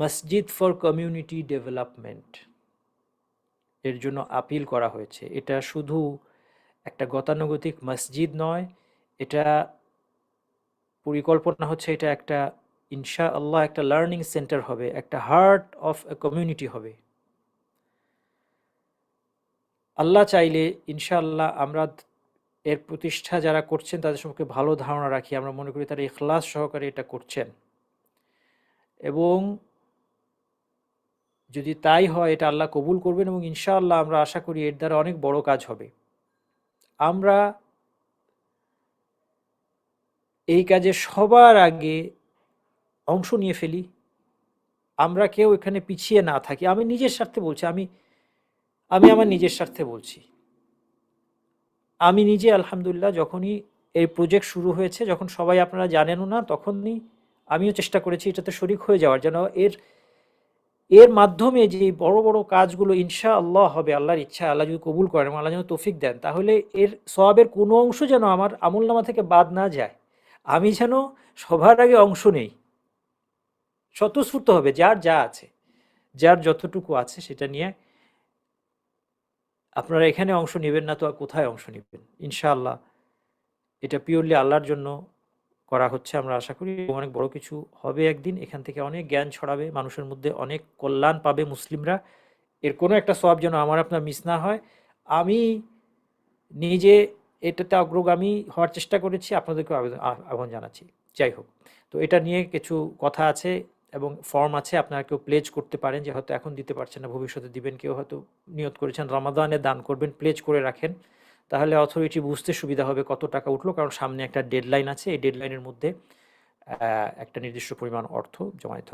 মসজিদ for community development এর জন্য আপিল করা হয়েছে। এটা শুধু একটা গতানুগতিক মসজিদ নয়, এটা পরিকল্পনা হচ্ছে এটা একটা ইনশাআল্লাহ একটা লার্নিং সেন্টার হবে, একটা হার্ট অফ এ কমিউনিটি হবে। আল্লাহ চাইলে ইনশাআল্লাহ আমরা এর প্রতিষ্ঠা যারা করছেন তাদের সম্পর্কে ভালো ধারণা রাখি, আমরা মনে করি তারা ইখলাস সহকারে এটা করছেন, এবং যদি তাই হয় এটা আল্লাহ কবুল করবেন এবং ইনশাআল্লাহ আমরা আশা করি এর দ্বারা অনেক বড় কাজ হবে। আমরা এই কাজে সবার আগে অংশ নিয়ে ফেলি, আমরা কেউ এখানে পিছিয়ে না থাকি। আমি নিজের স্বার্থে বলছি, আমি আমি আমার নিজের স্বার্থে বলছি। আমি নিজে আলহামদুলিল্লাহ যখনই এই প্রজেক্ট শুরু হয়েছে, যখন সবাই আপনারা জানেনও না, তখনই আমিও চেষ্টা করেছি এটাতে শরিক হয়ে যাওয়ার, যেন এর মাধ্যমে যে বড় বড় কাজগুলো ইনশাআল্লাহ হবে, আল্লাহর ইচ্ছা, আল্লাহ যদি কবুল করেন, আল্লাহ যেন তৌফিক দেন, তাহলে এর সওয়াবের কোনো অংশ যেন আমার আমলনামা থেকে বাদ না যায়। আমি যেন সবার আগে অংশ নেই, স্বতঃস্ফূর্ত হবে, যার যা আছে, যার যতটুকু আছে সেটা নিয়ে। আপনারা এখানে অংশ নেবেন না তো আর কোথায় অংশ নেবেন? ইনশাআল্লাহ এটা পিওরলি আল্লাহর জন্য করা হচ্ছে, আমরা আশা করি অনেক বড় কিছু হবে একদিন। এখান থেকে অনেক জ্ঞান ছড়াবে, মানুষের মধ্যে অনেক কল্যাণ পাবে মুসলিমরা। এর কোনো একটা সওয়াব যেন আমার আপনার মিস না হয়। আমি নিজে এটাতে অগ্রগামী হওয়ার চেষ্টা করেছি, আপনাদেরকেও আহ্বান জানাচ্ছি। যাই হোক, তো এটা নিয়ে কিছু কথা আছে এবং ফর্ম আছে, আপনারা কেউ প্লেজ করতে পারেন, যে হয়তো এখন দিতে পারছেন না ভবিষ্যতে দিবেন, কেউ হয়তো নিয়ত করেছেন রমাদানে দান করবেন, প্লেজ করে রাখেন, তাহলে অথরিটি বুঝতে সুবিধা হবে কত টাকা উঠলো, কারণ সামনে একটা ডেডলাইন আছে, এই ডেডলাইনের মধ্যে একটা নির্দিষ্ট পরিমাণ অর্থ জমা দিতে হবে।